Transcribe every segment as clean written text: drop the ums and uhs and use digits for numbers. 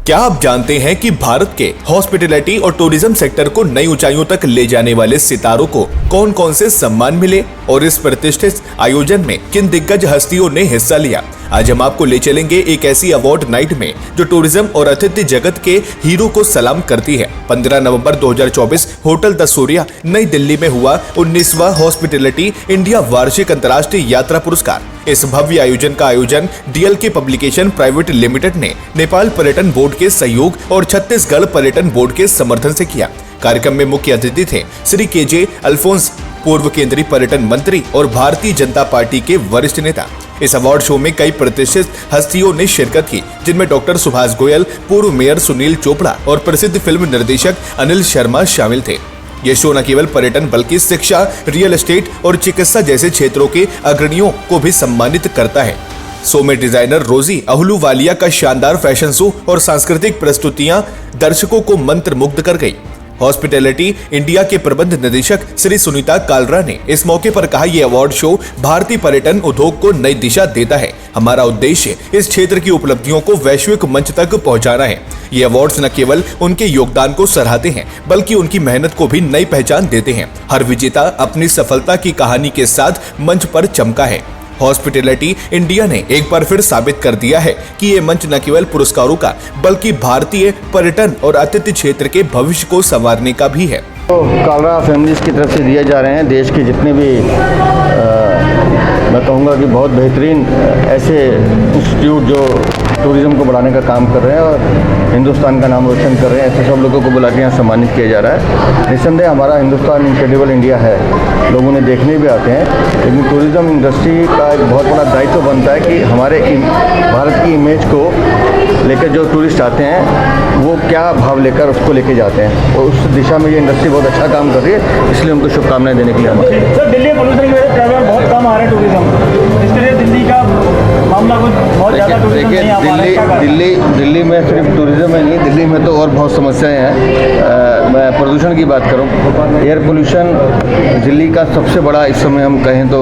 क्या आप जानते हैं कि भारत के हॉस्पिटैलिटी और टूरिज्म सेक्टर को नई ऊंचाइयों तक ले जाने वाले सितारों को कौन कौन से सम्मान मिले और इस प्रतिष्ठित आयोजन में किन दिग्गज हस्तियों ने हिस्सा लिया। आज हम आपको ले चलेंगे एक ऐसी अवार्ड नाइट में जो टूरिज्म और अतिथि जगत के हीरो को सलाम करती है। 15 नवंबर 2024 होटल द सूर्या नई दिल्ली में हुआ 19वां हॉस्पिटैलिटी इंडिया वार्षिक अंतर्राष्ट्रीय यात्रा पुरस्कार। इस भव्य आयोजन का आयोजन DLK पब्लिकेशन प्राइवेट लिमिटेड ने नेपाल पर्यटन बोर्ड के सहयोग और छत्तीसगढ़ पर्यटन बोर्ड के समर्थन से किया। कार्यक्रम में मुख्य अतिथि थे श्री KJ अल्फोंस, पूर्व केंद्रीय पर्यटन मंत्री और भारतीय जनता पार्टी के वरिष्ठ नेता। इस अवार्ड शो में कई प्रतिष्ठित हस्तियों ने शिरकत की, जिनमें डॉक्टर सुभाष गोयल, पूर्व मेयर सुनील चोपड़ा और प्रसिद्ध फिल्म निर्देशक अनिल शर्मा शामिल थे। ये शो न केवल पर्यटन बल्कि शिक्षा, रियल एस्टेट और चिकित्सा जैसे क्षेत्रों के अग्रणियों को भी सम्मानित करता है। शो में डिजाइनर रोजी अहलूवालिया का शानदार फैशन शो और सांस्कृतिक प्रस्तुतियां दर्शकों को मंत्रमुग्ध कर गई। हॉस्पिटैलिटी इंडिया के प्रबंध निदेशक श्री सुनीता कालरा ने इस मौके पर कहा, ये अवार्ड शो भारतीय पर्यटन उद्योग को नई दिशा देता है। हमारा उद्देश्य इस क्षेत्र की उपलब्धियों को वैश्विक मंच तक पहुंचाना है। ये अवार्ड्स न केवल उनके योगदान को सराहते हैं बल्कि उनकी मेहनत को भी नई पहचान देते हैं। हर विजेता अपनी सफलता की कहानी के साथ मंच पर चमका है। हॉस्पिटैलिटी इंडिया ने एक बार फिर साबित कर दिया है कि ये मंच न केवल पुरस्कारों का बल्कि भारतीय पर्यटन और अतिथि क्षेत्र के भविष्य को संवारने का भी है। तो कालरा फैमिलीज की तरफ से दिए जा रहे हैं। देश के जितने भी मैं कहूँगा कि बहुत बेहतरीन ऐसे इंस्टीट्यूट जो टूरिज्म को बढ़ाने का काम कर रहे हैं और हिंदुस्तान का नाम रोशन कर रहे हैं, ऐसे सब लोगों को बुला के यहाँ सम्मानित किया जा रहा है। निस्संदेह हमारा हिंदुस्तान इनक्रेडिबल इंडिया है, लोग उन्हें देखने भी आते हैं, लेकिन टूरिज्म इंडस्ट्री का एक बहुत बड़ा दायित्व बनता है कि हमारे भारत की इमेज को लेकर जो टूरिस्ट आते हैं वो क्या भाव लेकर उसको लेके जाते हैं, और उस दिशा में ये इंडस्ट्री बहुत अच्छा काम कर रही है, इसलिए उनको शुभकामनाएं देने के लिए हमारे। सर, दिल्ली पोल्यूशन की वजह से ट्रैवलर बहुत कम आ रहे हैं टूरिज्म, इसके लिए दिल्ली का मामला कुछ बहुत ज़्यादा टूरिज्म नहीं आ पा रहा है। दिल्ली में सिर्फ टूरिज्म ही नहीं, दिल्ली में तो और बहुत समस्याएं हैं। मैं प्रदूषण की बात करूं, एयर पोल्यूशन दिल्ली का सबसे बड़ा इस समय हम कहें तो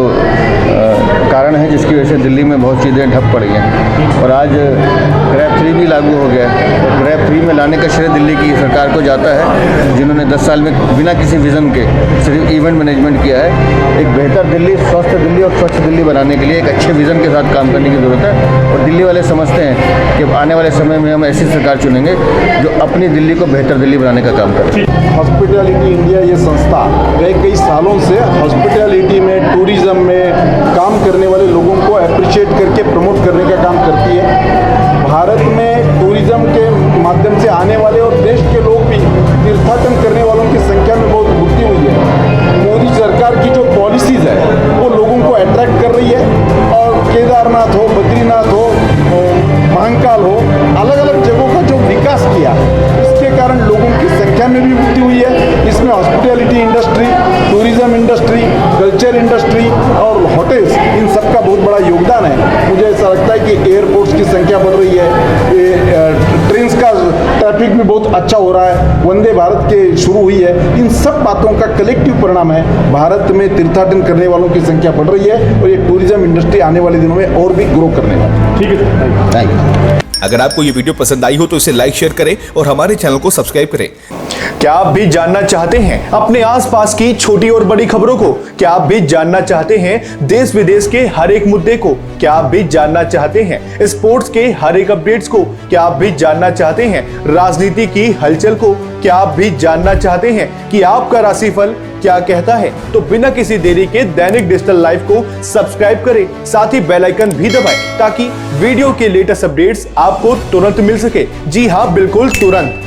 कारण है, जिसकी वजह से दिल्ली में बहुत चीज़ें ठप पड़ गई हैं। और आज ग्रैब 3 भी लागू हो गया है, और ग्रैब 3 में लाने का श्रेय दिल्ली की सरकार को जाता है, जिन्होंने 10 साल में बिना किसी विज़न के सिर्फ इवेंट मैनेजमेंट किया है। एक बेहतर दिल्ली, स्वस्थ दिल्ली और स्वच्छ दिल्ली बनाने के लिए एक अच्छे विज़न के साथ काम करने की ज़रूरत है। और दिल्ली वाले समझते हैं कि आने वाले समय में हम ऐसी सरकार चुनेंगे जो अपनी दिल्ली को बेहतर दिल्ली बनाने का काम करे। हॉस्पिटैलिटी इंडिया ये संस्था कई सालों से हॉस्पिटैलिटी में, टूरिज्म में काम करने वाले लोगों को अप्रिशिएट करके प्रमोट करने का काम करती है। भारत में टूरिज्म के माध्यम से आने वाले और देश के लोग भी तीर्थाटन करने वालों की संख्या में बहुत वृद्धि हुई है। मोदी सरकार की जो पॉलिसीज़ है वो लोगों को अट्रैक्ट कर रही है, और केदारनाथ हो, बद्रीनाथ हो, महाकाल हो, अलग अलग जगहों का जो विकास किया, इसके कारण लोगों की संख्या में भी वृद्धि हुई है। इसमें hospitality industry, tourism industry, culture industry और होटल्स, इन सब का बहुत बड़ा योगदान है। मुझे ऐसा लगता है कि एयरपोर्ट्स की संख्या बढ़ रही है, ट्रेन का ट्रैफिक भी बहुत अच्छा हो रहा है, वंदे भारत के शुरू हुई है। इन सब बातों का कलेक्टिव परिणाम है भारत में तीर्थाटन करने वालों की संख्या बढ़ रही है, और ये टूरिज्म इंडस्ट्री आने वाले दिनों में और भी ग्रो करने वाली है। ठीक है, थैंक यू। अगर आपको ये वीडियो पसंद आई हो तो इसे लाइक, शेयर करें और हमारे चैनल को सब्सक्राइब करें। क्या आप भी जानना चाहते हैं अपने आसपास की छोटी और बड़ी खबरों को? क्या आप भी जानना चाहते हैं देश विदेश के हर एक मुद्दे को? क्या आप भी जानना चाहते हैं स्पोर्ट्स के हर एक अपडेट्स को? क्या आप भी जानना चाहते हैं राजनीति की हलचल को? क्या आप भी जानना चाहते हैं कि आपका राशिफल क्या कहता है? तो बिना किसी देरी के दैनिक डिजिटल लाइव को सब्सक्राइब करें, साथ ही बेल आइकन भी दबाएं ताकि वीडियो के लेटेस्ट अपडेट्स आपको तुरंत मिल सके। जी हां, बिल्कुल तुरंत।